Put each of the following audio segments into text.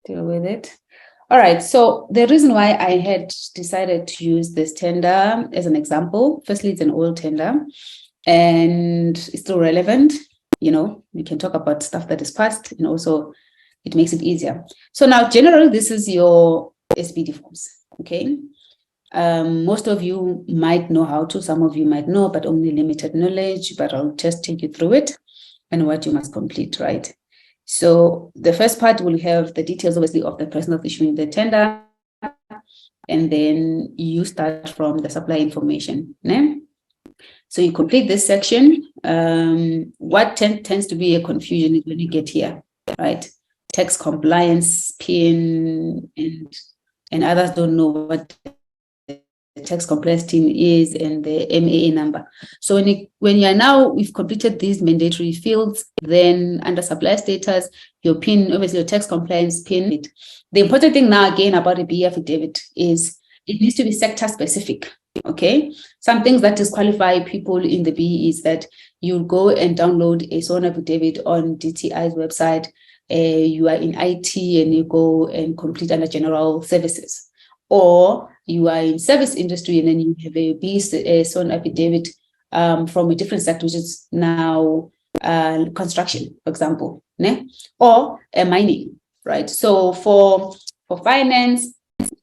deal with it. All right, so the reason why I had decided to use this tender as an example, firstly, it's an old tender and it's still relevant. You know, we can talk about stuff that is past, and also it makes it easier. So now, generally, this is your SBD forms, okay? Most of you might know how to, some of you might know, but only limited knowledge, but I'll just take you through it and what you must complete, right? So the first part will have the details, obviously, of the person that's issuing the tender, and then you start from the supply information. Né? So you complete this section. What tends to be a confusion is when you get here, right? Tax compliance, PIN, and others don't know what the tax compliance team is and the MAA number. So when you are now, we've completed these mandatory fields, then under supply status, your PIN, obviously your tax compliance PIN. The important thing now again about a BE affidavit is it needs to be sector specific. Okay, some things that disqualify people in the BE is that you go and download a sworn affidavit on DTI's website. You are in IT and you go and complete under general services, or you are in service industry and then you have a sworn affidavit from a different sector, which is now construction, for example, né? Or mining, right? So for finance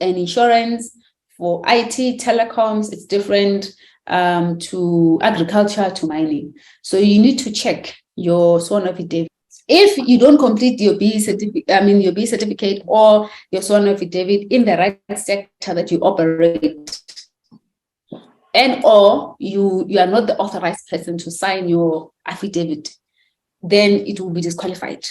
and insurance, for IT, telecoms, it's different to agriculture, to mining. So you need to check your sworn affidavit. If you don't complete your BE certificate or your sworn affidavit in the right sector that you operate, and or you are not the authorized person to sign your affidavit, then it will be disqualified.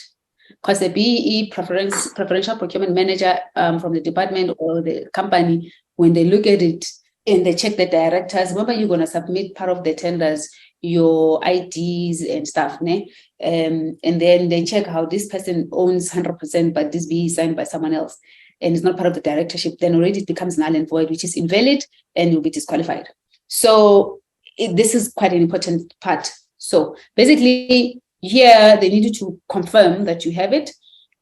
Because the BEE preferential procurement manager from the department or the company, when they look at it and they check the directors, remember you're going to submit part of the tenders, your IDs and stuff, né? And then they check how this person owns 100%, but this BE is signed by someone else and it's not part of the directorship, then already it becomes null and void, which is invalid and you'll be disqualified. So this is quite an important part. So basically here they need you to confirm that you have it,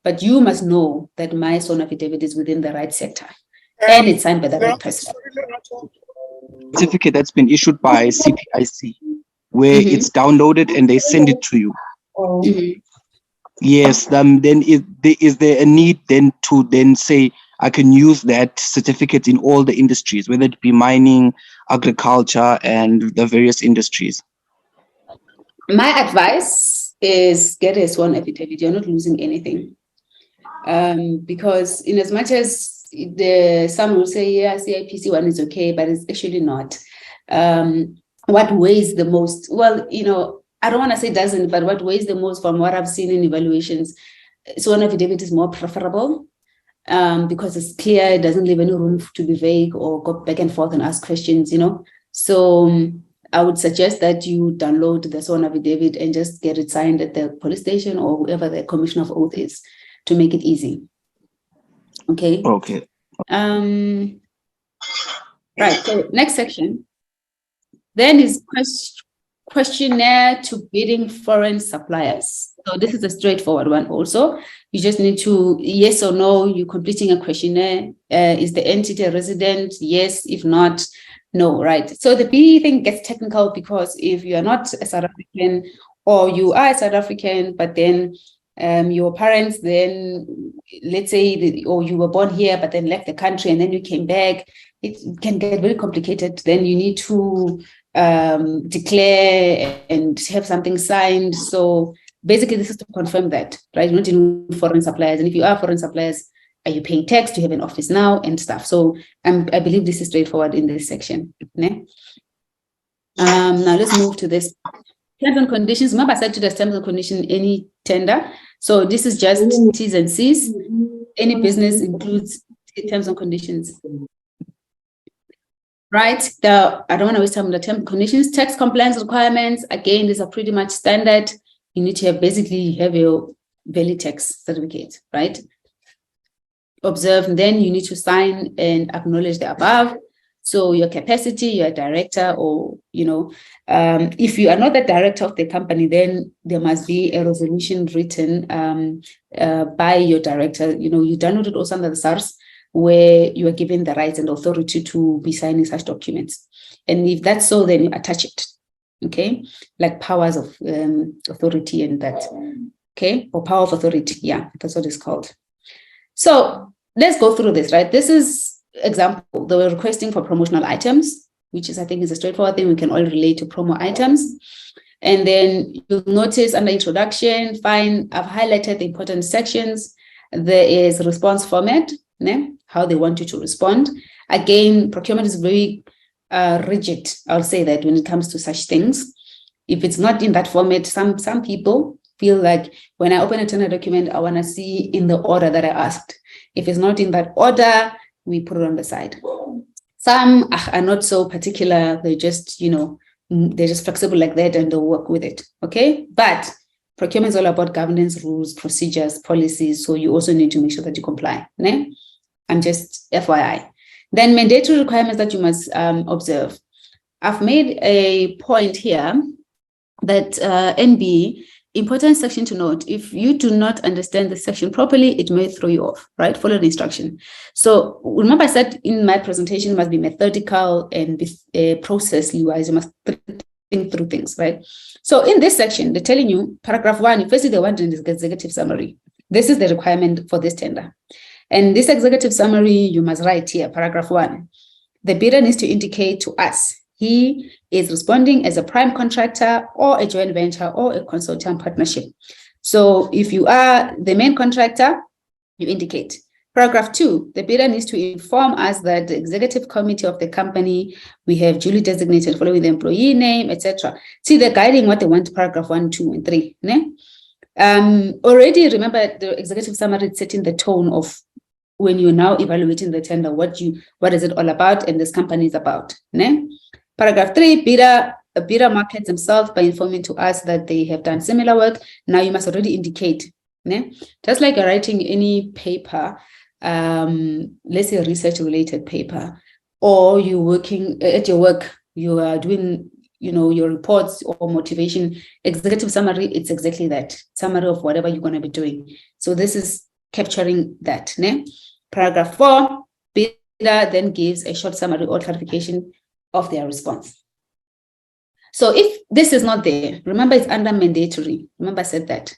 but you must know that my sworn affidavit is within the right sector and it's signed by the right person. Certificate that's been issued by CPIC, where it's downloaded and they send it to you. Yes, then is there a need then to then say I can use that certificate in all the industries, whether it be mining, agriculture, and the various industries? My advice is get a sworn affidavit. You're not losing anything, because in as much as some will say, yeah, CIPC one is okay, but it's actually not. What weighs the most? Well, you know, I don't want to say doesn't, but what weighs the most from what I've seen in evaluations, sworn affidavit is more preferable because it's clear, it doesn't leave any room to be vague or go back and forth and ask questions, you know. So I would suggest that you download the sworn affidavit and just get it signed at the police station or whoever the commissioner of oath is to make it easy. Okay. Okay. Right. So next section then is questionnaire to bidding foreign suppliers. So this is a straightforward one also. You just need to, yes or no, you're completing a questionnaire. Is the entity a resident? Yes. If not, no, right? So the BE thing gets technical because if you are not a South African or you are a South African, but then your parents then, let's say, or you were born here, but then left the country and then you came back, it can get very complicated. Then you need to declare and have something signed. So basically this is to confirm that, right? You're not in foreign suppliers. And if you are foreign suppliers, are you paying tax? Do you have an office now and stuff? So I believe this is straightforward in this section. Né? Now let's move to this. Terms and conditions. Remember I said to the terms and conditions, any tender. So this is just T's and C's. Any business includes terms and conditions. Right? I don't want to waste time on the terms and conditions. Tax compliance requirements. Again, these are pretty much standard. You need to have your valid tax certificate, right? Observe, and then you need to sign and acknowledge the above. So your capacity, you're a director, or, if you are not the director of the company, then there must be a resolution written by your director. You downloaded also under the SARS, where you are given the rights and authority to be signing such documents. And if that's so, then you attach it, okay? Like powers of authority and that, okay? Or power of authority, yeah, that's what it's called. So let's go through this, right? This is example. They were requesting for promotional items, which is, I think, is a straightforward thing. We can all relate to promo items. And then you'll notice under introduction, fine, I've highlighted the important sections. There is response format, how they want you to respond. Again, procurement is very rigid, I'll say that, when it comes to such things. If it's not in that format, some people feel like when I open a tender document, I want to see in the order that I asked. If it's not in that order, we put it on the side. Some are not so particular. They just, they're just flexible like that and they'll work with it. Okay. But procurement is all about governance, rules, procedures, policies. So you also need to make sure that you comply. I'm just FYI. Then mandatory requirements that you must observe. I've made a point here that NB, important section to note, if you do not understand the section properly, it may throw you off, right? Follow the instruction. So remember I said in my presentation, it must be methodical and process-wise, you must think through things, right? So in this section, they're telling you, paragraph 1, firstly, they want an executive summary. This is the requirement for this tender. And this executive summary, you must write here, paragraph 1. The bidder needs to indicate to us he is responding as a prime contractor or a joint venture or a consortium partnership. So if you are the main contractor, you indicate. Paragraph 2, the bidder needs to inform us that the executive committee of the company, we have duly designated following the employee name, etc. See, they're guiding what they want, paragraph 1, 2, and 3. Already, remember, the executive summary is setting the tone of when you're now evaluating the tender, what is it all about and this company is about. Paragraph 3, bidder markets themselves by informing to us that they have done similar work. Now you must already indicate. Just like you're writing any paper, let's say a research-related paper, or you're working at your work, you are doing, your reports or motivation, executive summary, it's exactly that, summary of whatever you're going to be doing. So this is capturing that. Paragraph 4, bidder then gives a short summary or clarification of their response. So if this is not there, remember it's under mandatory. Remember I said that.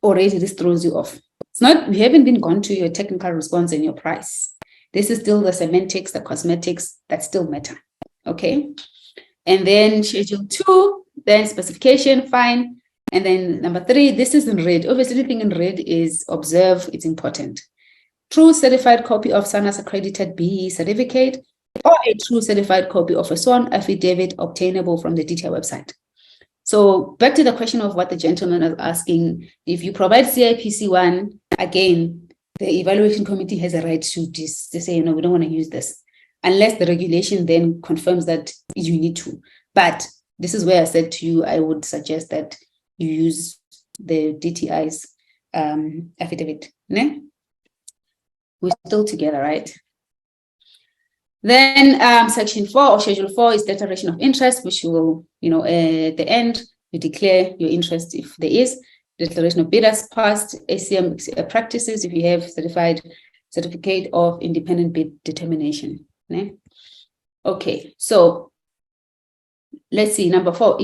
Already this throws you off. It's not, we haven't been gone to your technical response and your price. This is still the semantics, the cosmetics that still matter. Okay. And then schedule 2, then specification, fine. And then number 3, this is in red. Obviously, anything in red is observe, it's important. True certified copy of SANA's accredited BE certificate, or a true certified copy of a sworn affidavit obtainable from the DTI website. So back to the question of what the gentleman is asking, if you provide CIPC1, again, the evaluation committee has a right to say, we don't want to use this, unless the regulation then confirms that you need to. But this is where I said to you, I would suggest that you use the DTI's affidavit. We're still together, right? Then section 4 or schedule 4 is declaration of interest, which you will, at the end, you declare your interest if there is. Declaration of bidders past, ACM practices if you have certificate of independent bid determination. Okay, so let's see, number 4,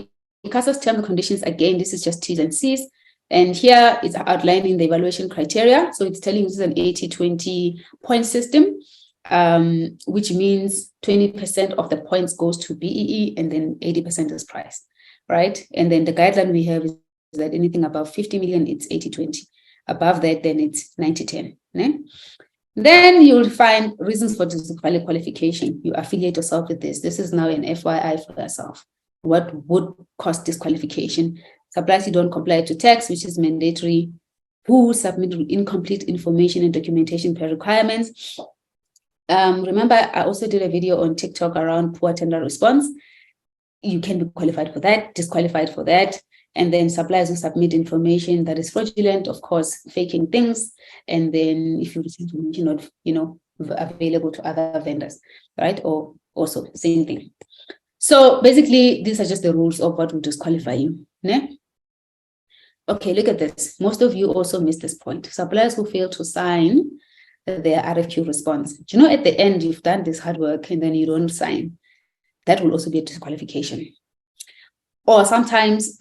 ICASA's terms and conditions, again, this is just T's and C's. And here it's outlining the evaluation criteria. So it's telling you this is an 80-20 point system. Which means 20% of the points goes to BEE and then 80% is price, right? And then the guideline we have is that anything above 50 million, it's 80-20. Above that, then it's 90-10. Then you'll find reasons for disqualification. You affiliate yourself with this. This is now an FYI for yourself. What would cause disqualification? Suppliers who don't comply to tax, which is mandatory, who submit incomplete information and documentation per requirements. Remember, I also did a video on TikTok around poor tender response. You can be qualified for that, disqualified for that. And then suppliers who submit information that is fraudulent, of course, faking things. And then if you receive information available to other vendors, right? Or also same thing. So basically, these are just the rules of what will disqualify you. Ne? Okay, look at this. Most of you also missed this point. Suppliers who fail to sign their RFQ response. Do you know, at the end, you've done this hard work and then you don't sign. That will also be a disqualification. Or sometimes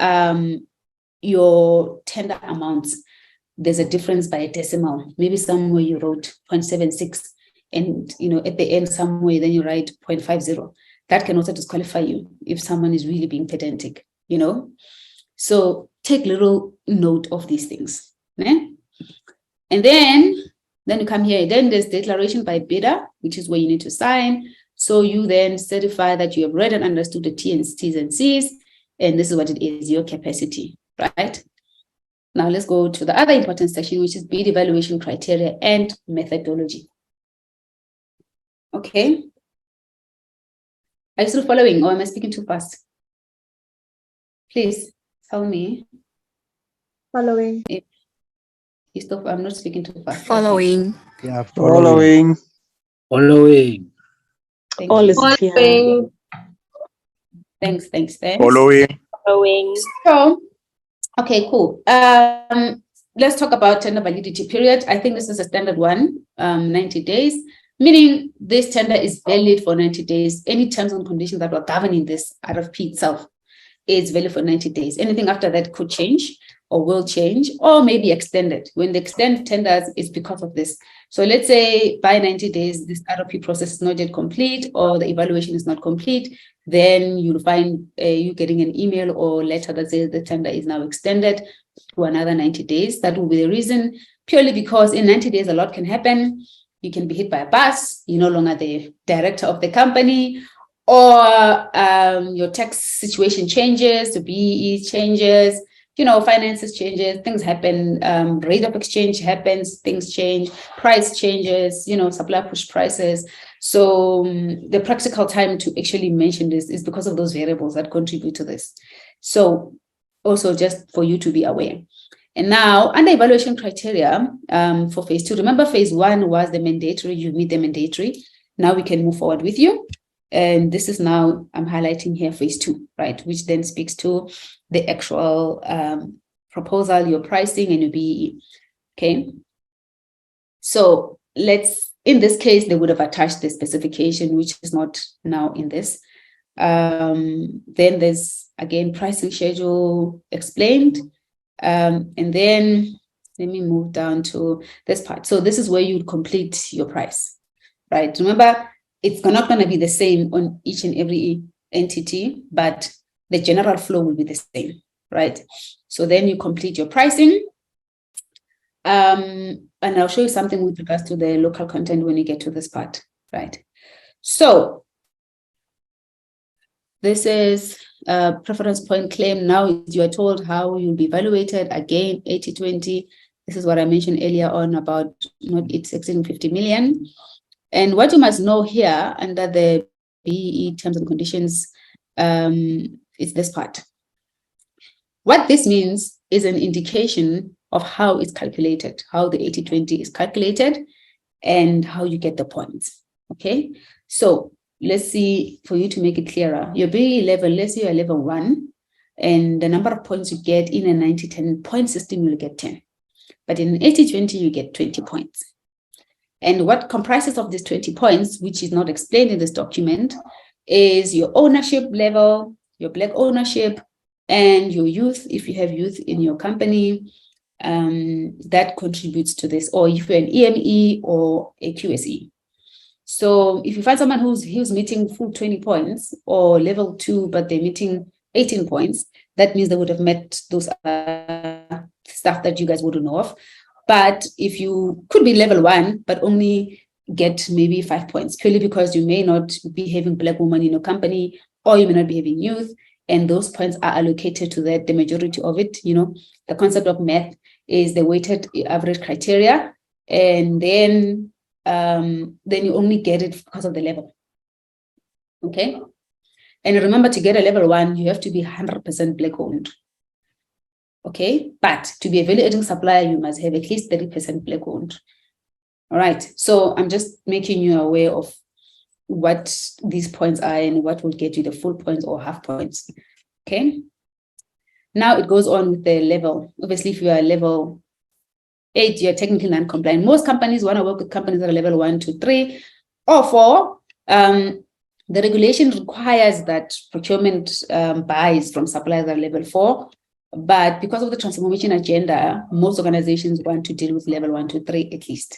your tender amounts, there's a difference by a decimal. Maybe somewhere you wrote 0.76 and, you know, at the end somewhere then you write 0.50. That can also disqualify you if someone is really being pedantic, you know. So take little note of these things. Ne? And then you come here. Then there's declaration by bidder, which is where you need to sign. So you then certify that you have read and understood the T's and C's, and this is what it is, your capacity, right? Now let's go to the other important section, which is bid evaluation criteria and methodology. Okay. Are you still following, or am I speaking too fast? Please tell me. Following. If you stop, I'm not speaking too fast. Following. Okay. Yeah, Following. Following. Thank All you. is clear. Thanks. Following. Following. So, okay, cool. Let's talk about tender validity period. I think this is a standard one, 90 days, meaning this tender is valid for 90 days. Any terms and conditions that were governing this RFP itself is valid for 90 days. Anything after that could change or will change or may be extended. When they extend tenders, it's because of this. So let's say by 90 days, this RFP process is not yet complete or the evaluation is not complete, then you'll find you getting an email or letter that says the tender is now extended to another 90 days. That will be the reason, purely because in 90 days, a lot can happen. You can be hit by a bus, you're no longer the director of the company, or your tax situation changes, the BEE changes, you know, finances changes, things happen, rate of exchange happens, things change, price changes, you know, supplier push prices. So the practical time to actually mention this is because of those variables that contribute to this. So also just for you to be aware. And now under evaluation criteria for phase 2, remember phase 1 was the mandatory, you meet the mandatory. Now we can move forward with you. And this is now, I'm highlighting here phase 2, right? Which then speaks to the actual proposal, your pricing and your BEE, okay? So in this case, they would have attached the specification, which is not now in this. Then there's, again, pricing schedule explained. And then let me move down to this part. So this is where you complete your price, right? Remember, it's not going to be the same on each and every entity, but the general flow will be the same, right? So then you complete your pricing. And I'll show you something with regards to the local content when you get to this part, right? So this is a preference point claim. Now you are told how you'll be evaluated. Again, 80-20. This is what I mentioned earlier on about not exceeding 50 million. And what you must know here under the BEE terms and conditions is this part. What this means is an indication of how it's calculated, how the 80-20 is calculated and how you get the points, okay? So let's see, for you to make it clearer, your BEE level, let's say you're level 1, and the number of points you get in a 90-10 point system, you'll get 10. But in 80-20, you get 20 points. And what comprises of these 20 points, which is not explained in this document, is your ownership level, your black ownership, and your youth, if you have youth in your company, that contributes to this, or if you're an EME or a QSE. So if you find someone who's meeting full 20 points or level 2, but they're meeting 18 points, that means they would have met those stuff that you guys wouldn't know of. But if you could be level 1, but only get maybe 5 points, purely because you may not be having black women in your company, or you may not be having youth, and those points are allocated to that, the majority of it, you know, the concept of math is the weighted average criteria, and then you only get it because of the level, okay? And remember, to get a level 1, you have to be 100% black owned. Okay, but to be a value adding supplier, you must have at least 30% black owned. All right. So I'm just making you aware of what these points are and what will get you the full points or half points. Okay. Now it goes on with the level. Obviously, if you are level 8, you're technically non-compliant. Most companies want to work with companies that are level 1, 2, 3, or 4. The regulation requires that procurement buys from suppliers at level 4. But because of the transformation agenda, most organizations want to deal with level 1, 2, 3 at least.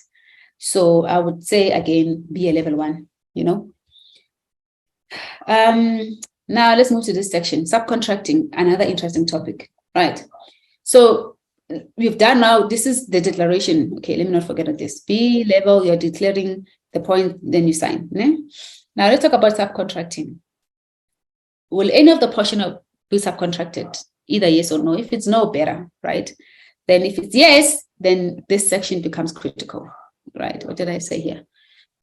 So I would say, again, be a level 1, you know. Now let's move to this section, subcontracting, another interesting topic, right? So we've done now, this is the declaration. Okay, let me not forget this. B level, you're declaring the point, then you sign. Né? Now let's talk about subcontracting. Will any of the portion of be subcontracted? Either yes or no. If it's no, better, right? Then if it's yes, then this section becomes critical, right? What did I say here?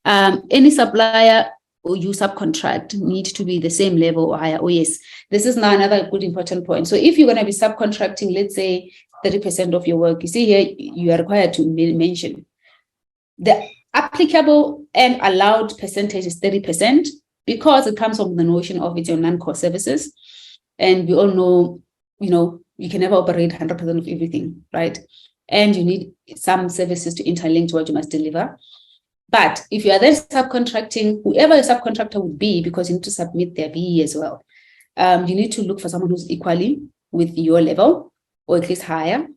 Any supplier or you subcontract need to be the same level or higher. Oh yes, this is now another good important point. So if you're going to be subcontracting, let's say 30% of your work, you see here, you are required to mention the applicable and allowed percentage is 30% because it comes from the notion of it's your non-core services. And we all know, you know, you can never operate 100% of everything, right? And you need some services to interlink to what you must deliver. But if you are then subcontracting, whoever a subcontractor would be, because you need to submit their BE as well, you need to look for someone who's equally with your level or at least higher.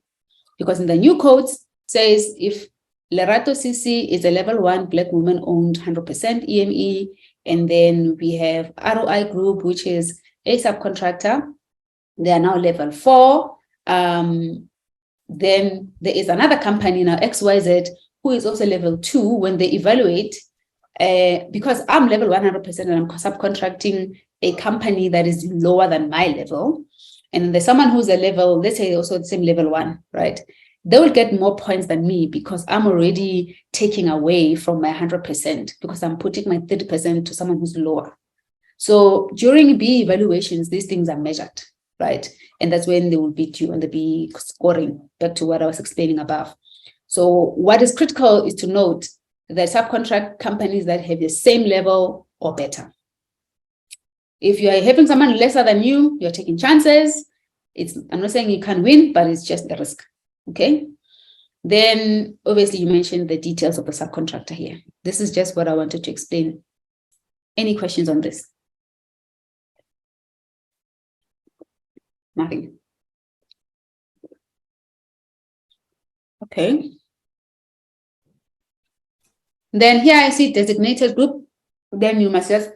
Because in the new codes says if Lerato CC is a level 1 Black woman owned 100% EME, and then we have ROI Group, which is a subcontractor, they are now level 4. Then there is another company now, XYZ, who is also level 2. When they evaluate, because I'm level 100% and I'm subcontracting a company that is lower than my level, and there's someone who's a level, let's say also the same level 1, right? They will get more points than me because I'm already taking away from my 100% because I'm putting my 30% to someone who's lower. So during B evaluations, these things are measured, right? And that's when they will beat you on the B scoring, back to what I was explaining above. So what is critical is to note that subcontract companies that have the same level or better. If you are having someone lesser than you, you're taking chances. I'm not saying you can't win, but it's just a risk. Okay. Then obviously you mentioned the details of the subcontractor here. This is just what I wanted to explain. Any questions on this? Nothing. Okay. Then here I see designated group. Then you must just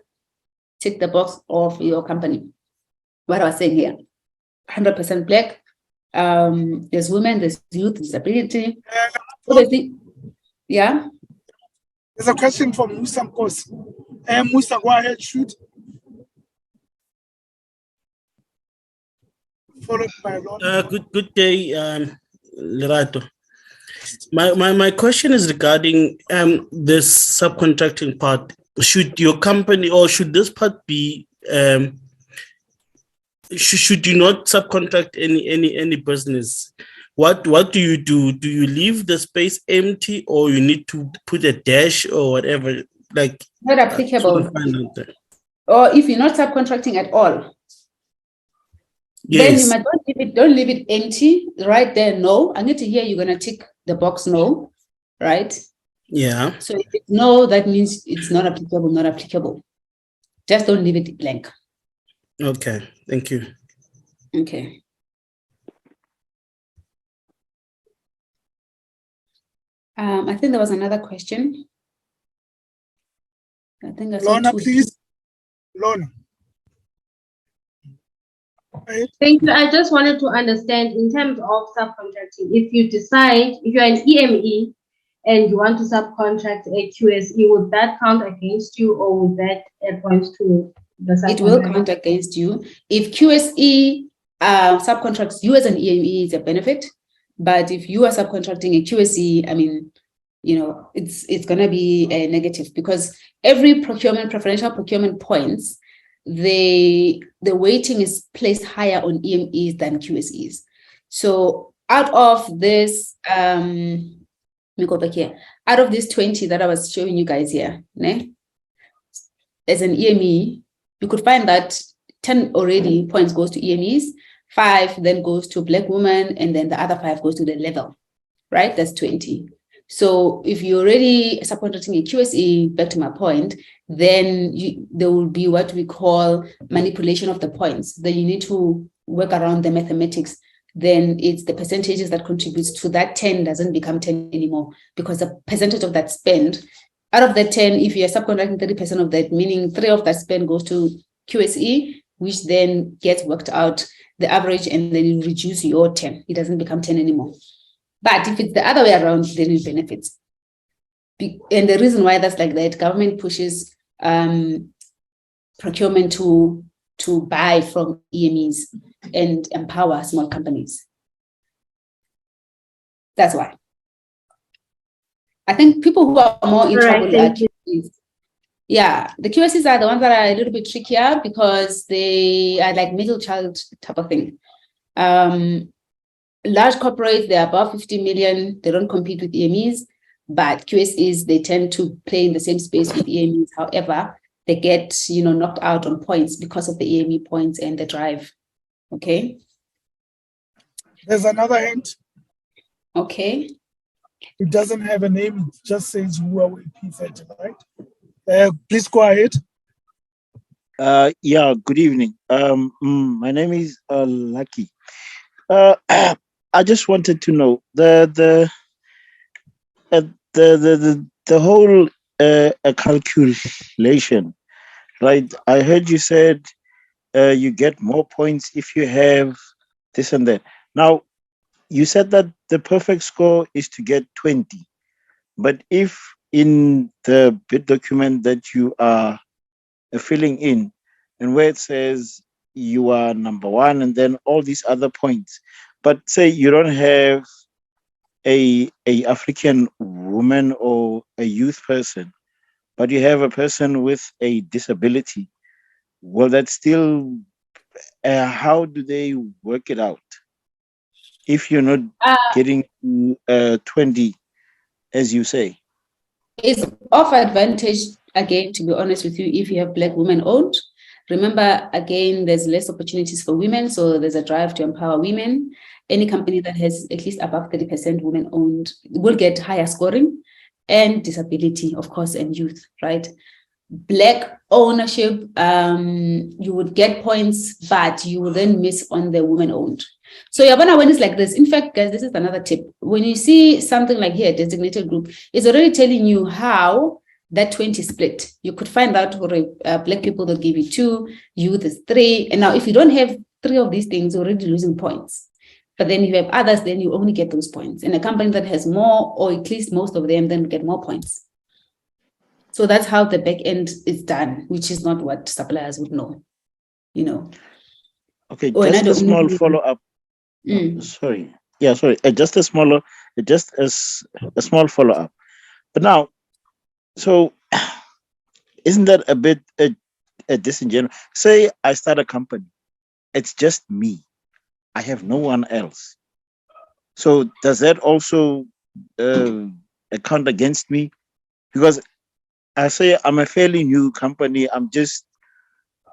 tick the box of your company. What I was saying here, 100% Black. There's women, there's youth, disability. Obviously, yeah. There's a question from Musa Mkos. Musa, go ahead, shoot. Followed by Lord. Good day, Lerato. My question is regarding this subcontracting part. Should your company or should this part be should you not subcontract any business? What do you do? Do you leave the space empty or you need to put a dash or whatever? Like not applicable. Or if you're not subcontracting at all, yes, then you must don't leave it empty right there. No, I need to hear you're gonna tick the box no, right? Yeah. So if it's no, that means it's not applicable, not applicable. Just don't leave it blank. Okay, thank you. Okay. I think there was another question. I think I saw Lorna, two. please. Lorna. Thank you. I just wanted to understand in terms of subcontracting, if you decide, if you're an EME and you want to subcontract a QSE, would that count against you or would that point to the subcontract? It will count against you. If QSE subcontracts you as an EME, it's a benefit. But if you are subcontracting a QSE, I mean, you know, it's going to be a negative because every preferential procurement points, the weighting is placed higher on EMEs than QSEs. So out of this Let me go back here. Out of these 20 that I was showing you guys here, né? As an EME, you could find that 10 already points goes to EMEs, 5 then goes to Black women, and then the other 5 goes to the level, right? That's 20. So if you're already subcontracting a QSE, back to my point, then there will be what we call manipulation of the points. Then you need to work around the mathematics. Then it's the percentages that contributes to that 10 doesn't become 10 anymore, because the percentage of that spend, out of the 10, if you're subcontracting 30% of that, meaning 3 of that spend goes to QSE, which then gets worked out the average, and then you reduce your 10. It doesn't become 10 anymore. But if it's the other way around, then it benefits. And the reason why that's like that, government pushes procurement to buy from EMEs and empower small companies. That's why. I think people who are more in trouble are QSEs. Yeah, the QSEs are the ones that are a little bit trickier because they are like middle child type of thing. Large corporates, they're above 50 million. They don't compete with EMEs, but QSEs, they tend to play in the same space with EMEs. However, they get, knocked out on points because of the EME points and the drive. Okay. There's another hint. Okay. It doesn't have a name. It just says Huawei P30, right? Please go ahead. Yeah, good evening. My name is Lucky. I just wanted to know the whole calculation, right? I heard you said you get more points if you have this and that. Now, you said that the perfect score is to get 20, but if in the bid document that you are filling in, and where it says you are number 1 and then all these other points, but say you don't have a African woman or a youth person, but you have a person with a disability, well, that's still how do they work it out if you're not getting 20, as you say? It's of advantage, again, to be honest with you, if you have Black women owned. Remember, again, there's less opportunities for women, so there's a drive to empower women. Any company that has at least above 30% women owned will get higher scoring, and disability, of course, and youth, right? Black ownership, you would get points, but you will then miss on the women owned. So Yabana, when it's like this, in fact, guys, this is another tip. When you see something like here, designated group, it's already telling you how that 20 split. You could find out for Black people that give you 2, youth is 3. And now if you don't have 3 of these things, you're already losing points. But then if you have others, then you only get those points. And a company that has more, or at least most of them, then get more points. So that's how the back end is done, which is not what suppliers would know, Okay, just a small follow-up. Sorry. Yeah, sorry. Just a small follow-up. But now, so isn't that a bit disingenuous? Say I start a company. It's just me. I have no one else. So does that also count against me? Because I say I'm a fairly new company. I'm just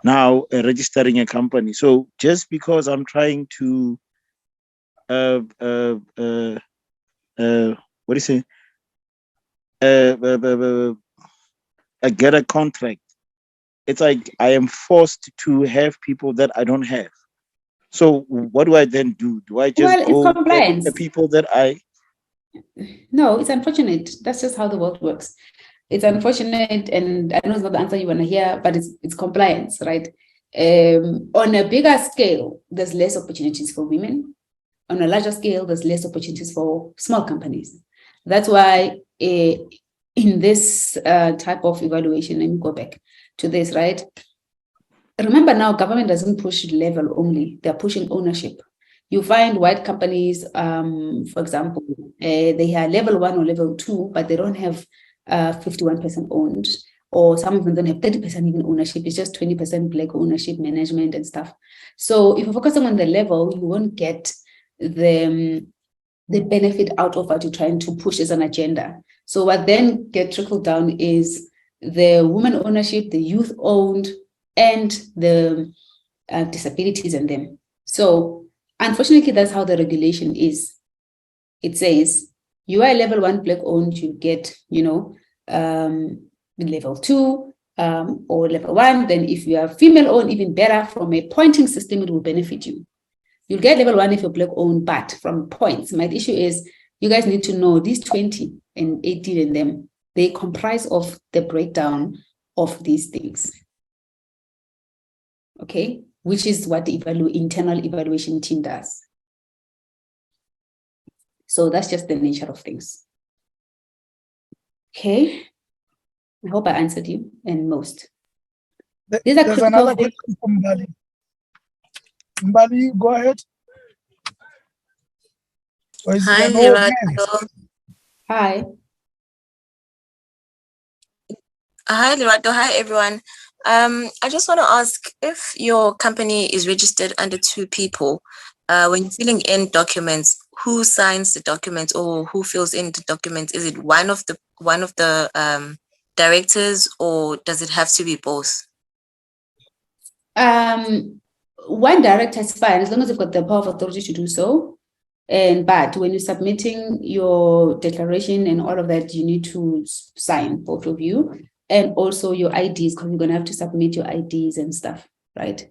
now registering a company. So just because I'm trying to what do you say? Get a contract. It's like I am forced to have people that I don't have. So what do I then do? Do I just go get the people that I? No, it's unfortunate. That's just how the world works. It's unfortunate, and I know it's not the answer you want to hear, but it's compliance, right? On a bigger scale, there's less opportunities for women. On a larger scale, there's less opportunities for small companies. That's why in this type of evaluation, let me go back to this, right? Remember now, government doesn't push level only. They're pushing ownership. You find white companies, for example, they are level 1 or level 2, but they don't have 51% owned, or some of them don't have 30% even ownership. It's just 20% Black ownership, management and stuff. So if you're focusing on the level, you won't get the the benefit out of what you're trying to push as an agenda. So what then get trickled down is the women ownership, the youth owned, and the disabilities in them. So unfortunately, that's how the regulation is. It says you are a level 1 black owned, you get, level 2 or level 1. Then if you are female owned, even better, from a pointing system, it will benefit you. You'll get level 1 if you're black owned, but from points. My issue is you guys need to know these 20 and 18 in them, they comprise of the breakdown of these things. Okay, which is what the internal evaluation team does. So that's just the nature of things. Okay, I hope I answered you and most. There's another question from Mbali. Mbali, go ahead. Hi, Lerato. Hi. Hi, Lerato. Hi, everyone. I just want to ask, if your company is registered under 2 people, when you're filling in documents, who signs the documents or who fills in the documents? Is it one of the directors, or does it have to be both? One director is fine as long as you've got the power of authority to do so. But when you're submitting your declaration and all of that, you need to sign, both of you, and also your IDs, because you're going to have to submit your IDs and stuff, right?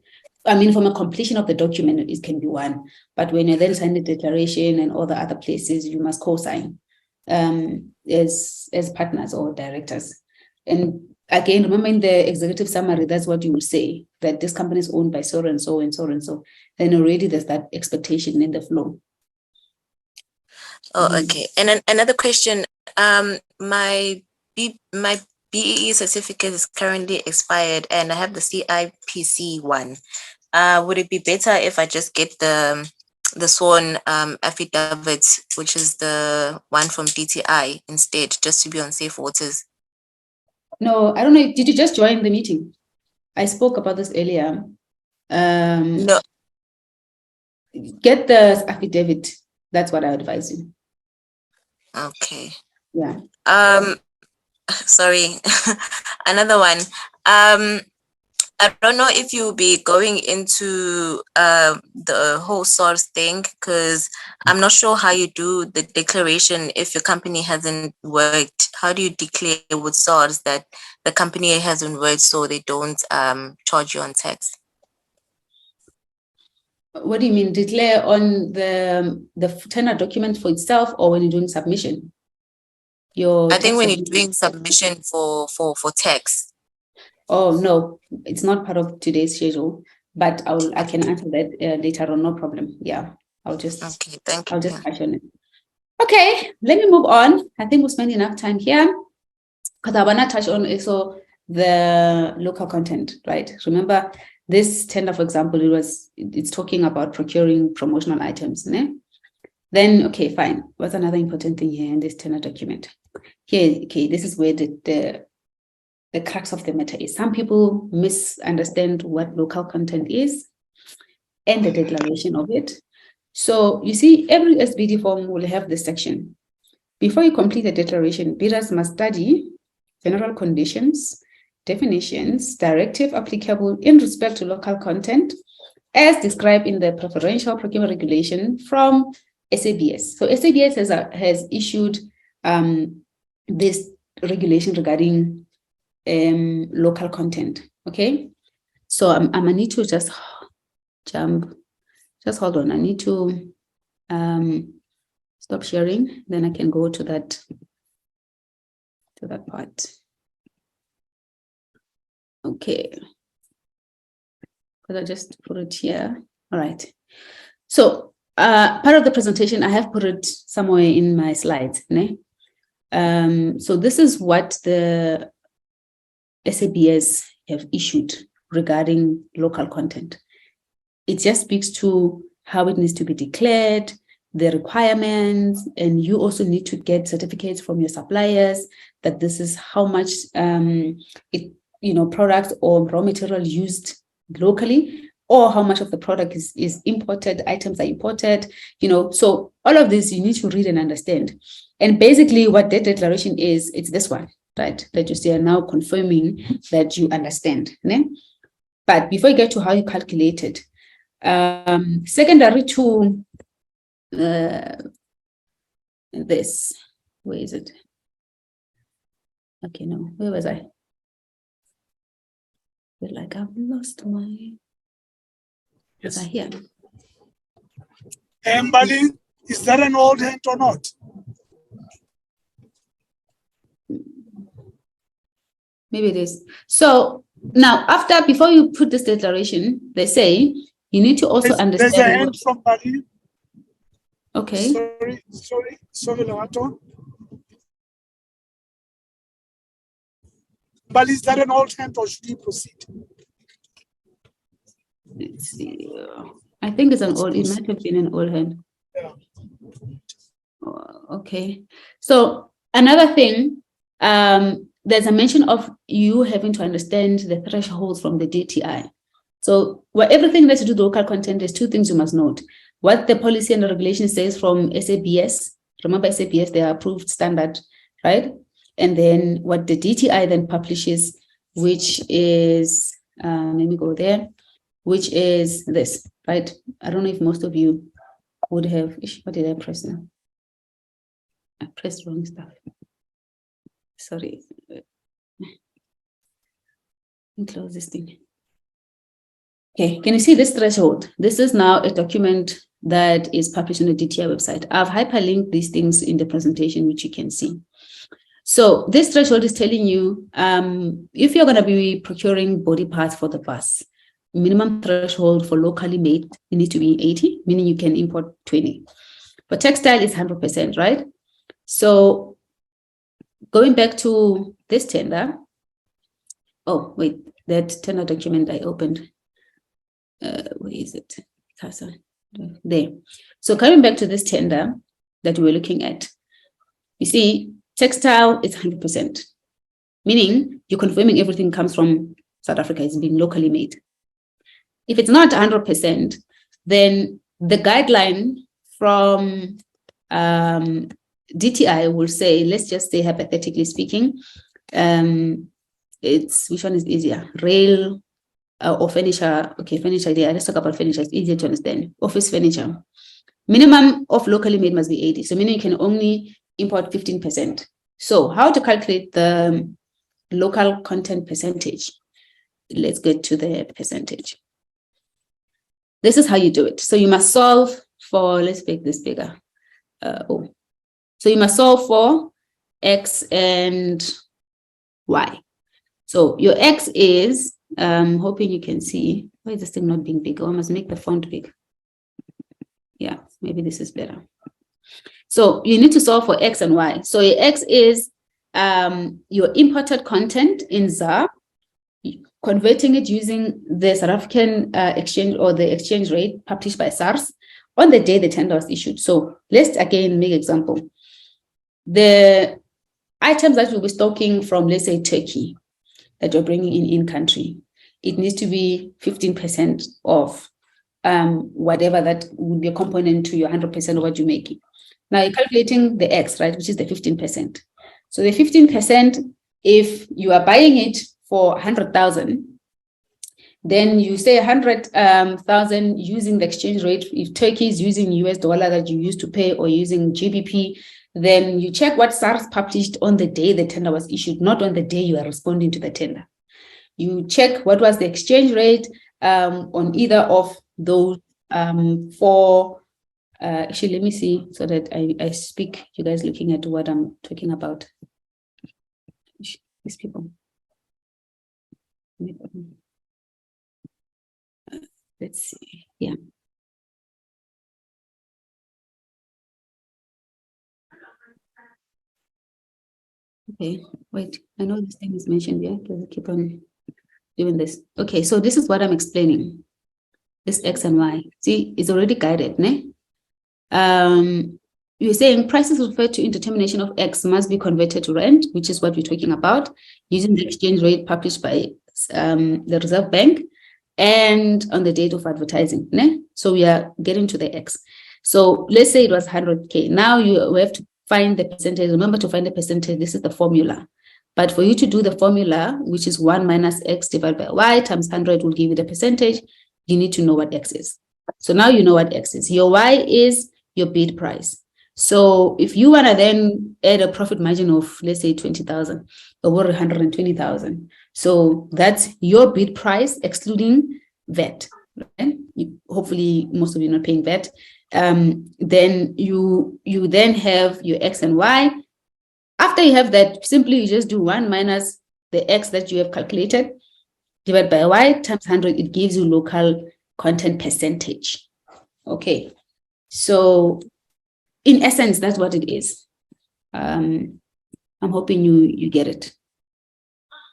I mean, from a completion of the document, it can be one, but when you then sign the declaration and all the other places, you must co-sign as partners or directors. And again, remember in the executive summary, that's what you will say, that this company is owned by so and so and so and so. Then already there's that expectation in the flow. Oh, okay. And then another question, my BEE certificate is currently expired and I have the CIPC one. Would it be better if I just get the sworn affidavit, which is the one from DTI instead, just to be on safe waters? No, I don't know. Did you just join the meeting? I spoke about this earlier. No. Get the affidavit. That's what I advise you. Okay. Yeah. Sorry. Another one. I don't know if you'll be going into the whole SARS thing, because I'm not sure how you do the declaration if your company hasn't worked. How do you declare with SARS that the company hasn't worked so they don't charge you on tax? What do you mean? Declare on the tender document for itself, or when you're doing submission? I think when you're doing submission for tax. Oh, no, it's not part of today's schedule, but I can answer that later on, no problem. Yeah, I'll just touch on it. Okay, let me move on. I think we'll spend enough time here because I want to touch on also the local content, right? Remember this tender, for example, it's talking about procuring promotional items. Né? Then, okay, fine. What's another important thing here in this tender document? Here, okay, this is where the crux of the matter is. Some people misunderstand what local content is and the declaration of it. So you see, every SBD form will have this section. Before you complete the declaration, bidders must study general conditions, definitions, directive applicable in respect to local content, as described in the preferential procurement regulation from SABS. So SABS has issued this regulation regarding local content. Okay, so I'm gonna need to just jump. Just hold on. I need to stop sharing. Then I can go to that part. Okay, because I just put it here. All right. So part of the presentation I have put it somewhere in my slides. Né? So this is what the SABS have issued regarding local content. It just speaks to how it needs to be declared, the requirements, and you also need to get certificates from your suppliers that this is how much products or raw material used locally, or how much of the product is imported, items are imported, so all of this you need to read and understand. And basically what that declaration is, it's this one, right, that you see are now confirming that you understand. Né? But before you get to how you calculate it, secondary to this, where is it? Okay, no, where was I? Feel like I've lost my. Yes, I hear. Mbali, is that an old hand or not? Maybe it is. So now, before you put this declaration, they say you need to also understand. There's a hand from Bali. Okay. Sorry, Lerato. But is that an old hand or should he proceed? Let's see. I think it's an old, it might have been an old hand. Yeah. Okay. So another thing, there's a mention of you having to understand the thresholds from the DTI. So everything that's to do with local content, there's two things you must note. What the policy and the regulation says from SABS, remember SABS, they are approved standard, right? And then what the DTI then publishes, which is, let me go there, which is this, right? I don't know if most of you would have, what did I press now? I pressed wrong stuff. Sorry. Let me close this thing. Okay, can you see this threshold? This is now a document that is published on the DTI website. I've hyperlinked these things in the presentation, which you can see. So this threshold is telling you, if you're going to be procuring body parts for the bus, minimum threshold for locally made, you need to be 80, meaning you can import 20. For textile, it's 100%, right? So going back to this tender, oh, wait, that tender document I opened, where is it? There. So coming back to this tender that we were looking at, you see, textile is 100%, meaning you're confirming everything comes from South Africa, it's being locally made. If it's not 100%, then the guideline from DTI will say, let's just say hypothetically speaking, it's, which one is easier? Rail or furniture. Okay, furniture there. Let's talk about furniture. It's easier to understand. Office furniture. Minimum of locally made must be 80. So meaning you can only import 15%. So how to calculate the local content percentage? Let's get to the percentage. This is how you do it. So you must solve for, let's make this bigger. So you must solve for X and Y. So your X is, hoping you can see, why is this thing not being big? Oh, I must make the font big. Yeah, maybe this is better. So you need to solve for X and Y. So your X is your imported content in ZAR, converting it using the South African exchange or the exchange rate published by SARS on the day the tender was issued. So let's again make example. The items that we'll be stocking from, let's say, Turkey, that you're bringing in country, it needs to be 15% of whatever that would be a component to your 100% of what you're making. Now you're calculating the X, right, which is the 15%. So the 15%, if you are buying it for 100,000, then you say 100,000 using the exchange rate. If Turkey is using US dollar that you used to pay or using GBP, then you check what SARS published on the day the tender was issued, not on the day you are responding to the tender. You check what was the exchange rate on either of those four. Actually, let me see so that I speak, you guys looking at what I'm talking about. These people. Let's see. Yeah. Okay, wait, I know this thing is mentioned here, because I keep on doing this. Okay, so this is what I'm explaining. This X and Y. See, it's already guided, ne? You're saying prices referred to in determination of X must be converted to rand, which is what we're talking about, using the exchange rate published by the Reserve Bank. and on the date of advertising. Ne? So we are getting to the X. So let's say it was 100K. Now we have to find the percentage. Remember to find the percentage. This is the formula. But for you to do the formula, which is 1 minus X divided by Y times 100 will give you the percentage, you need to know what X is. So now you know what X is. Your Y is your bid price. So if you want to then add a profit margin of, let's say, 20,000 or 120,000. So that's your bid price excluding VAT. Right? Hopefully, most of you are not paying VAT. Then you then have your X and Y. After you have that, simply you just do 1 minus the X that you have calculated, divided by Y times 100. It gives you local content percentage. Okay. So in essence, that's what it is. I'm hoping you get it.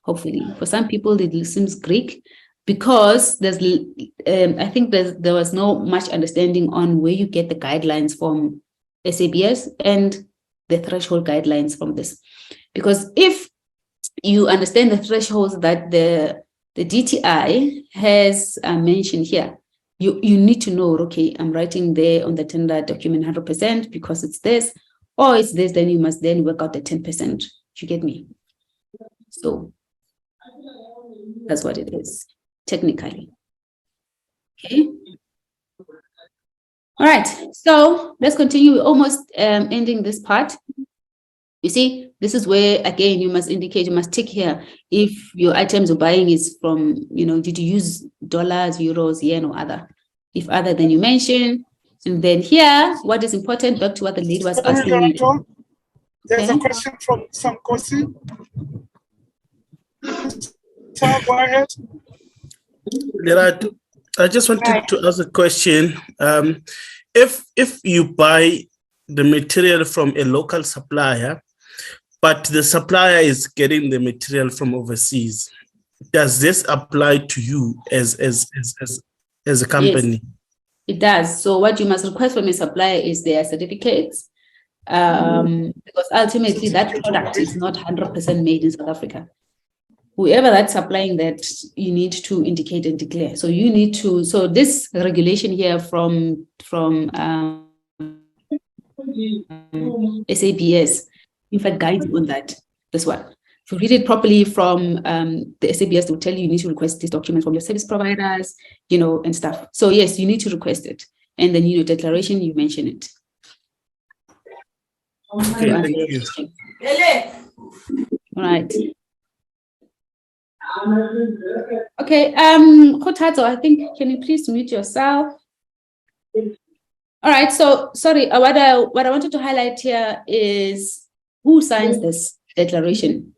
Hopefully. For some people, it seems Greek because there's, I think there was no much understanding on where you get the guidelines from SABS and the threshold guidelines from this. Because if you understand the thresholds that the DTI has mentioned here, you need to know, okay, I'm writing there on the tender document 100% because it's this, or it's this, then you must then work out the 10%. You get me? So that's what it is, technically. Okay. All right, so let's continue. We're almost ending this part. You see, this is where, again, you must indicate, you must tick here if your items you're buying is from, did you use dollars, euros, yen, or other? If other, then you mention. And then here, what is important, back to what the lady was asking me. There's a question from Samkosi. So go ahead. Lerato, I just wanted to ask a question. If you buy the material from a local supplier, but the supplier is getting the material from overseas, does this apply to you as a company? Yes, it does. So what you must request from a supplier is their certificates, because ultimately that product is not 100% made in South Africa. Whoever that's supplying that, you need to indicate and declare. So you need to, so this regulation here from SABS, in fact, guides on that, this one. If you read it properly from the SABS, they will tell you need to request this document from your service providers, and stuff. So yes, you need to request it. And then your declaration, you mention it. Okay, thank you. All right. Okay, Kotato, I think, can you please mute yourself? All right, so sorry, what I wanted to highlight here is who signs this declaration.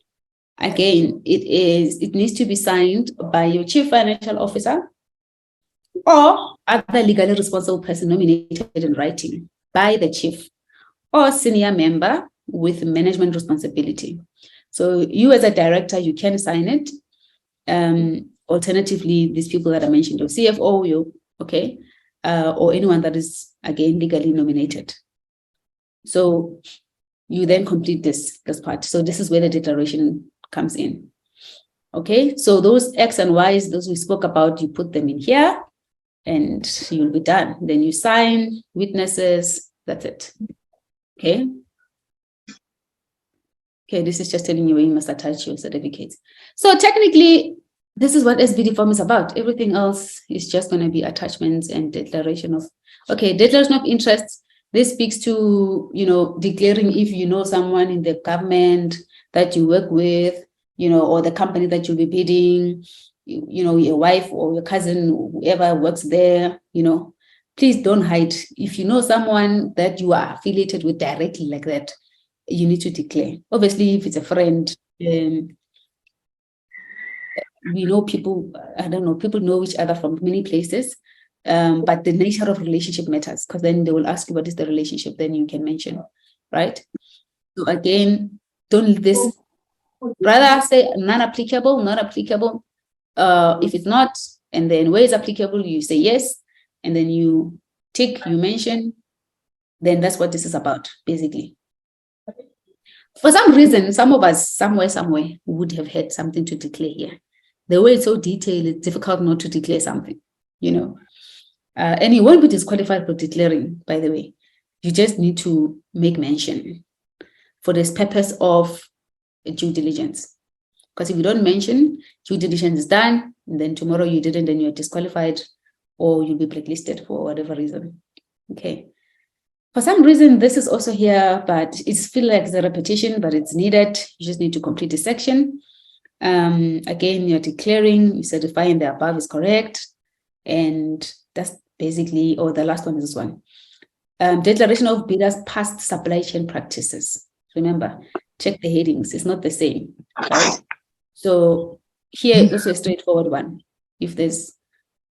Again, it needs to be signed by your chief financial officer or other legally responsible person nominated in writing by the chief or senior member with management responsibility. So you as a director, you can sign it. Alternatively, these people that I mentioned, your CFO, or anyone that is, again, legally nominated. So you then complete this part. So this is where the declaration comes in. Okay, so those X and Y's, those we spoke about, you put them in here and you'll be done. Then you sign, witnesses, that's it. Okay. Okay, this is just telling you where you must attach your certificates. So technically, this is what SBD form is about. Everything else is just going to be attachments and declaration of, declaration of interest. This speaks to, declaring if you know someone in the government that you work with, or the company that you'll be bidding, your wife or your cousin, whoever works there, please don't hide. If you know someone that you are affiliated with directly like that, you need to declare. Obviously, if it's a friend, we know people, people know each other from many places, but the nature of relationship matters, because then they will ask you what is the relationship, then you can mention, right? So again, don't this, rather say non-applicable, not applicable. If it's not, and then where is applicable, you say yes, and then you tick, you mention, then that's what this is about, basically. For some reason, some of us, somewhere, would have had something to declare here. the way it's so detailed, it's difficult not to declare something, you know. And you won't be disqualified for declaring, by the way. You just need to make mention for this purpose of due diligence. Because if you don't mention, due diligence is done, and then tomorrow you didn't, then you're disqualified, or you'll be blacklisted for whatever reason. Okay. For some reason, this is also here, but it's feel like it's a repetition, but it's needed. You just need to complete the section. Again, you're declaring, you're certifying the above is correct. And that's basically, or the last one is this one. Declaration of bidders' past supply chain practices. Remember, check the headings. It's not the same, right? So here is also a straightforward one. If there's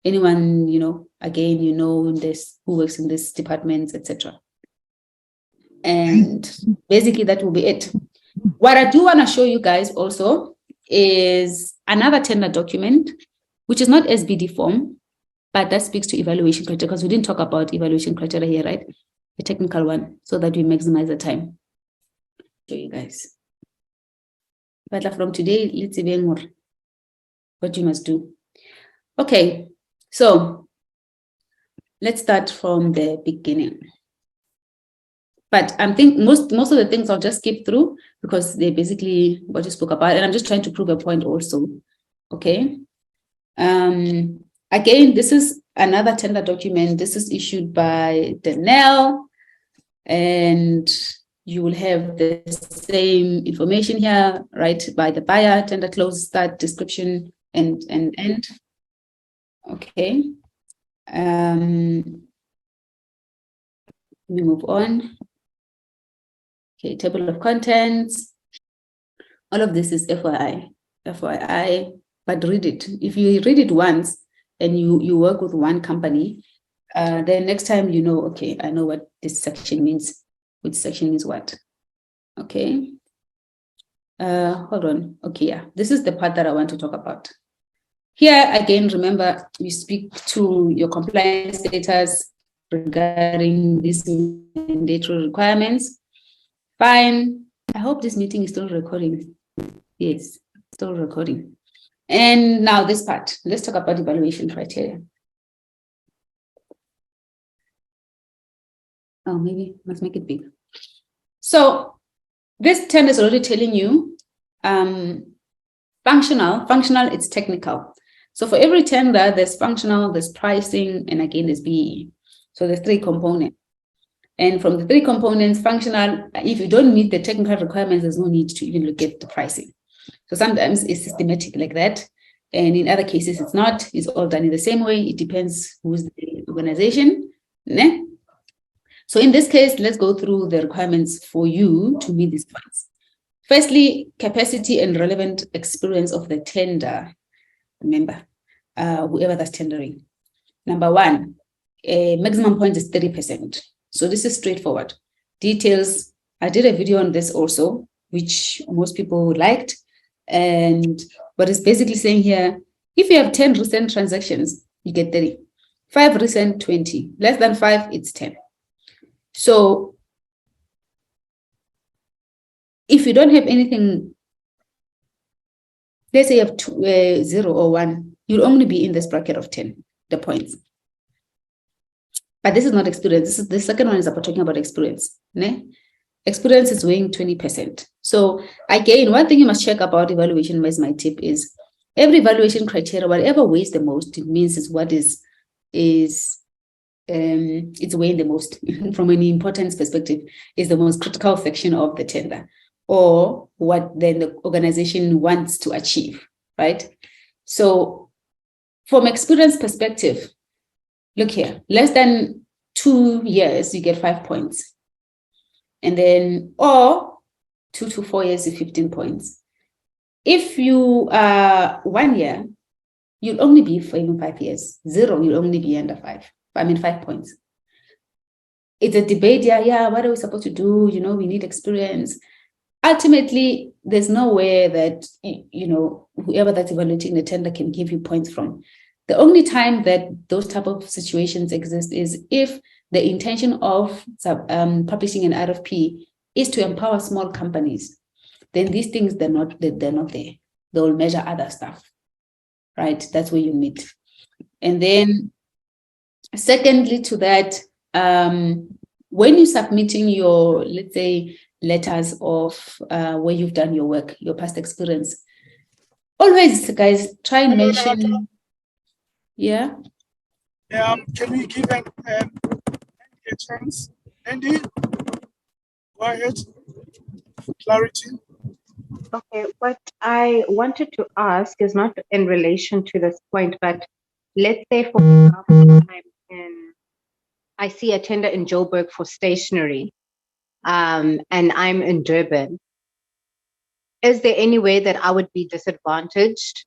anyone, you know, again, you know, this who works in this department, etc. And basically that will be it. What I do want to show you guys also is another tender document, which is not SBD form, but that speaks to evaluation criteria, because we didn't talk about evaluation criteria here, right? The technical one, so that we maximize the time. Show you guys. But from today, let's see more what you must do. Okay, so let's start from the beginning. But I think most of the things I'll just skip through because they're basically what you spoke about, and I'm just trying to prove a point also. Okay. Again, this is another tender document. This is issued by Denel, and you will have the same information here, right? By the buyer, tender close, start, description, and end. Okay. We move on. Okay, table of contents. All of this is FYI, but read it. If you read it once and you work with one company, then next time you know, okay, I know what this section means, which section is what. Okay. Hold on. Okay, yeah, this is the part that I want to talk about. Here, again, remember, you speak to your compliance status regarding these mandatory requirements. Fine. I hope this meeting is still recording. Yes, still recording. And now this part, let's talk about evaluation criteria. Oh, maybe let's make it big. So this tender is already telling you functional, it's technical. So for every tender, there's functional, there's pricing, and again, there's BEE. So there's 3 components. And from the 3 components, functional, if you don't meet the technical requirements, there's no need to even look at the pricing. So sometimes it's systematic like that. And in other cases, it's not. It's all done in the same way. It depends who's the organization. Ne? So in this case, let's go through the requirements for you to meet these points. Firstly, capacity and relevant experience of the tender. Remember, whoever that's tendering. Number 1, maximum point is 30%. So this is straightforward. Details, I did a video on this also, which most people liked. And what it's basically saying here, if you have 10 recent transactions, you get 30. 5 recent, 20. Less than 5, it's 10. So if you don't have anything, let's say you have 0 or 1, you'll only be in this bracket of 10, the points. But this is not experience. This is the second one is about talking about experience. Ne? Experience is weighing 20%. So again, one thing you must check about evaluation, as my tip is, every evaluation criteria, whatever weighs the most, it means is what it's weighing the most from an importance perspective, is the most critical section of the tender, or what then the organization wants to achieve, right? So from experience perspective, look here, less than 2 years, you get 5 points. And then, or 2 to 4 years, 15 points. If you are 1 year, you'll only be for even 5 years. 0, you'll only be under 5 points. It's a debate, yeah, what are we supposed to do? You know, we need experience. Ultimately, there's no way that, you know, whoever that's evaluating the tender can give you points from. The only time that those type of situations exist is if the intention of publishing an RFP is to empower small companies. Then these things, they're not there. They'll measure other stuff. right? That's where you meet. And then secondly to that, when you're submitting your, let's say, letters of where you've done your work, your past experience, always, guys, try and mention, yeah? Can we give Andy a chance? Andy, go ahead. Clarity. Okay, what I wanted to ask is not in relation to this point, but let's say, for example, I see a tender in Joburg for stationery, and I'm in Durban. Is there any way that I would be disadvantaged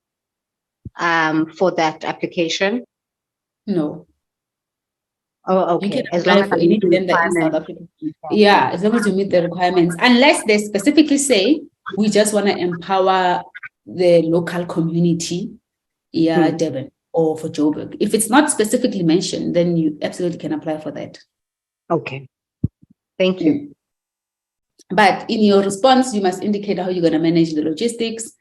for that application? No. Oh, okay. You can As apply long as for I any meet the tender in South Africa. Yeah, as long as you meet the requirements, unless they specifically say, we just want to empower the local community, Durban or for Joburg. If it's not specifically mentioned, then you absolutely can apply for that. Okay. Thank you. But in your response, you must indicate how you're going to manage the logistics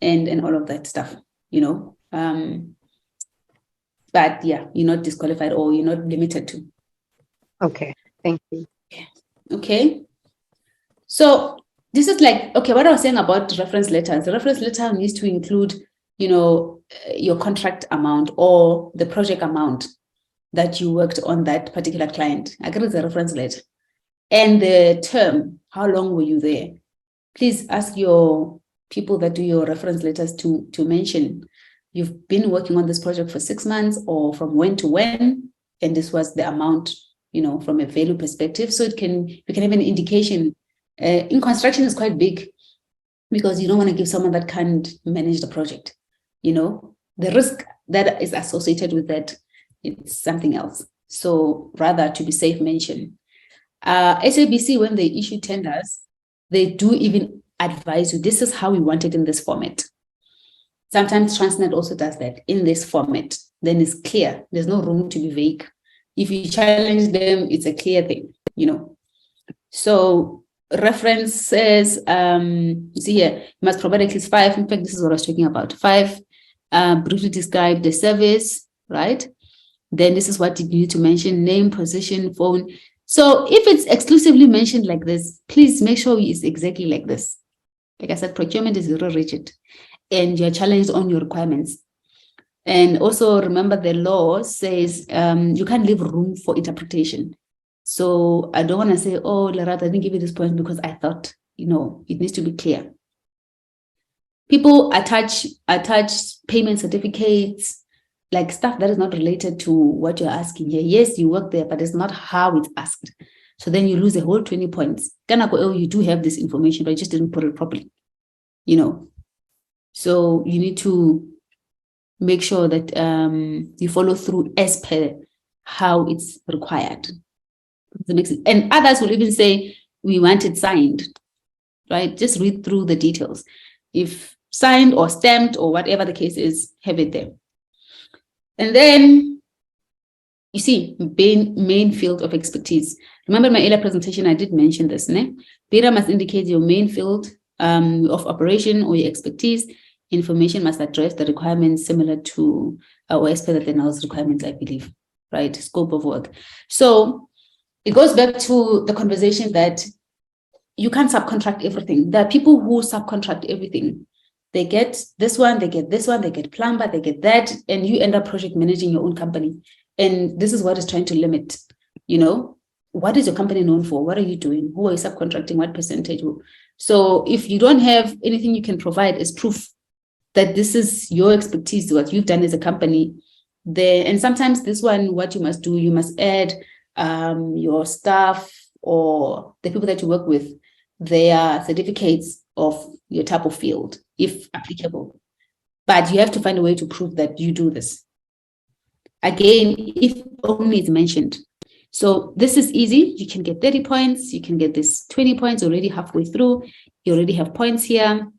and all of that stuff, you know. But yeah, you're not disqualified or you're not limited to. Okay, thank you. Okay. So this is like, okay, what I was saying about reference letters. The reference letter needs to include, you know, your contract amount or the project amount that you worked on that particular client. I get the reference letter. And the term, how long were you there? Please ask your people that do your reference letters to mention you've been working on this project for 6 months or from when to when, and this was the amount, you know, from a value perspective. So you can have an indication. In construction is quite big because you don't want to give someone that can't manage the project. You know, the risk that is associated with that, it's something else. So rather, to be safe, mention. SABC, when they issue tenders, they do even advise you, this is how we want it in this format. Sometimes Transnet also does that in this format. Then it's clear. There's no room to be vague. If you challenge them, it's a clear thing, you know. So references, you see here, you must provide at least 5. In fact, this is what I was talking about. 5, briefly describe the service, right? Then this is what you need to mention: name, position, phone. So if it's exclusively mentioned like this, please make sure it's exactly like this. Like I said, procurement is very rigid and you're challenged on your requirements. And also remember, the law says you can't leave room for interpretation. So I don't want to say, oh, Lerato, I didn't give you this point because I thought, you know, it needs to be clear. People attach payment certificates, like stuff that is not related to what you're asking here. Yes, you work there, but it's not how it's asked. So then you lose a whole 20 points. Oh, you do have this information, but you just didn't put it properly, you know. So you need to make sure that you follow through as per how it's required. And others will even say, we want it signed, right? Just read through the details. If signed or stamped or whatever the case is, have it there. And then you see, main field of expertise. Remember my earlier presentation, I did mention this. Data must indicate your main field of operation or your expertise. Information must address the requirements similar to or as per the NAL's requirements, I believe, right? Scope of work. So it goes back to the conversation that you can't subcontract everything. There are people who subcontract everything. They get this one, they get this one, they get plumber, they get that, and you end up project managing your own company. And this is what is trying to limit, you know, what is your company known for? What are you doing? Who are you subcontracting? What percentage? So if you don't have anything you can provide as proof that this is your expertise, what you've done as a company, there. And sometimes this one, what you must do, you must add your staff or the people that you work with, their certificates of your type of field, if applicable. But you have to find a way to prove that you do this. Again, if only it's mentioned. So this is easy. You can get 30 points. You can get this 20 points already halfway through. You already have points here.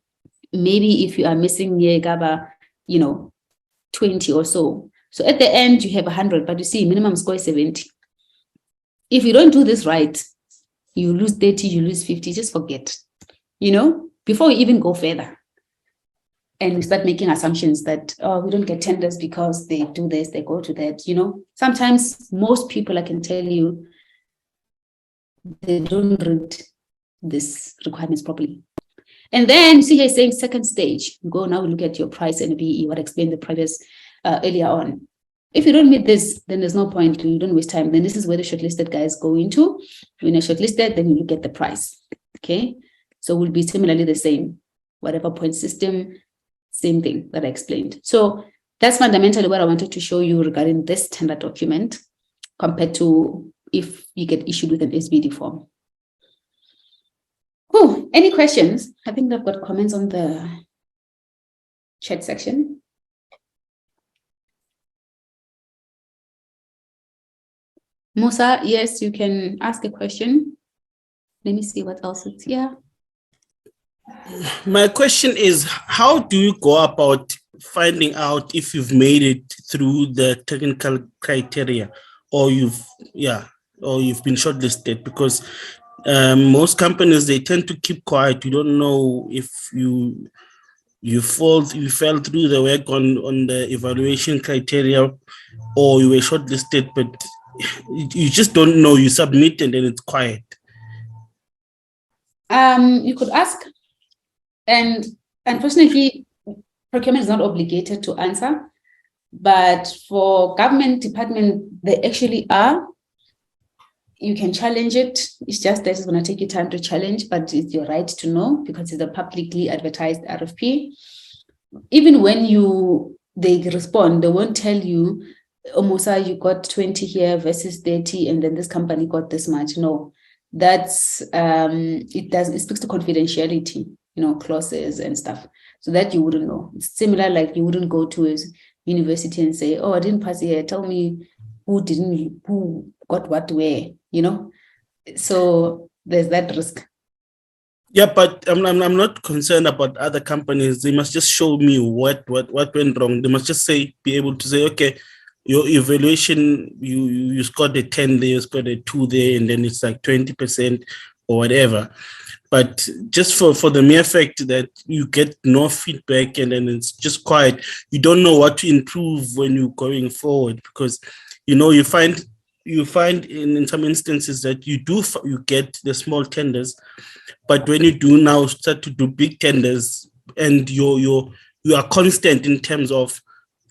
Maybe if you are missing Gaba, you know, 20 or so. So at the end, you have 100, but you see, minimum score is 70. If you don't do this right, you lose 30, you lose 50, just forget, you know, before we even go further. and we start making assumptions that, oh, we don't get tenders because they do this, they go to that, you know. Sometimes most people, I can tell you, they don't read these requirements properly. And then see here saying second stage, go now look at your price and BE, what I explained the previous earlier on. If you don't meet this, then there's no point, you don't waste time. Then this is where the shortlisted guys go into. When you're shortlisted, then you look at the price, okay? So will be similarly the same, whatever point system, same thing that I explained. So that's fundamentally what I wanted to show you regarding this tender document compared to if you get issued with an SBD form. Cool. Any questions? I think I've got comments on the chat section. Musa, yes, you can ask a question. Let me see what else is here. My question is, how do you go about finding out if you've made it through the technical criteria, or you've been shortlisted? Because most companies, they tend to keep quiet. You don't know if you fell through the work on the evaluation criteria, or you were shortlisted, but you just don't know. You submit and then it's quiet. You could ask, and unfortunately, procurement is not obligated to answer, but for government department, they actually are. You can challenge it. It's just that it's going to take you time to challenge, but it's your right to know because it's a publicly advertised RFP. Even when they respond, they won't tell you, oh, Musa, you got 20 here versus 30, and then this company got this much. No, that's it speaks to confidentiality, you know, clauses and stuff, so that you wouldn't know. It's similar, like you wouldn't go to a university and say, oh, I didn't pass here, tell me who got what where, you know. So there's that risk. Yeah, but I'm not concerned about other companies. They must just show me what went wrong. They must just be able to say, okay, your evaluation, you scored a 10 there, you scored a 2 there, and then it's like 20% or whatever. But just for the mere fact that you get no feedback and then it's just quiet, you don't know what to improve when you're going forward, because you know you find in some instances that you get the small tenders, but when you do now start to do big tenders and you are constant in terms of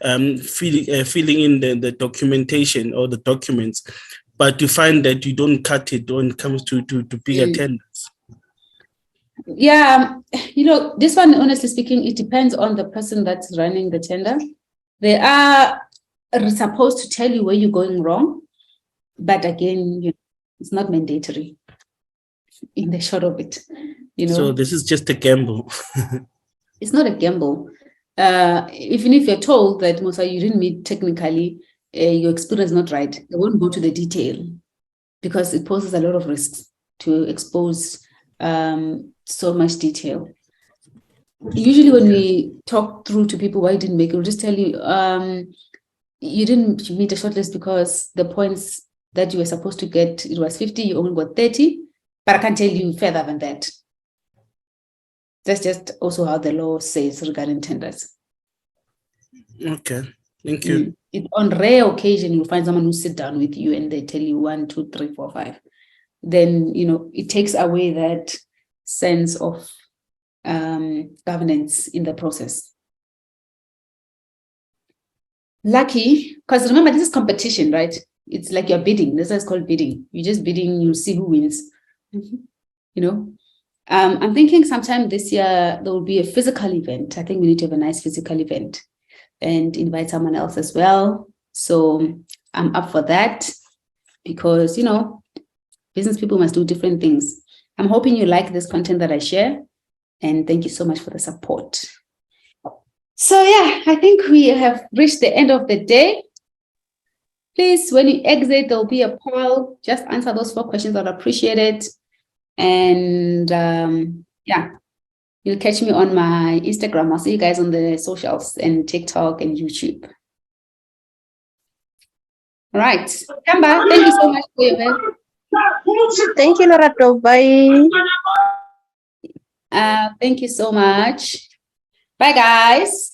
filling in the documentation or the documents, but you find that you don't cut it when it comes to bigger tenders. Yeah, you know, this one, honestly speaking, it depends on the person that's running the tender. They are supposed to tell you where you're going wrong, but again, it's not mandatory in the short of it, you know. So this is just a gamble. It's not a gamble. Even if you're told that, Musa, you didn't meet technically, your experience is not right, they won't go to the detail because it poses a lot of risks to expose so much detail. Usually when we talk through to people why you didn't make it, we'll just tell you, you didn't meet a shortlist because the points that you were supposed to get, it was 50, you only got 30, but I can't tell you further than that. That's just also how the law says regarding tenders. Okay, thank you. On rare occasion, you'll find someone who sit down with you and they tell you 1, 2, 3, 4, 5. Then, you know, it takes away that sense of governance in the process. Lucky, because remember, this is competition, right? It's like you're bidding. This is called bidding. You're just bidding, you see who wins. You know, I'm thinking sometime this year there will be a physical event. I think we need to have a nice physical event and invite someone else as well. So I'm up for that because, you know, business people must do different things. I'm hoping you like this content that I share, and thank you so much for the support. So yeah, I think we have reached the end of the day. Please, when you exit, there'll be a poll. Just answer those 4 questions. I'd appreciate it. And yeah, you'll catch me on my Instagram. I'll see you guys on the socials and TikTok and YouTube. All right. Kamba, thank you so much for your help. Thank you, Lerato. Bye. Thank you so much. Bye, guys.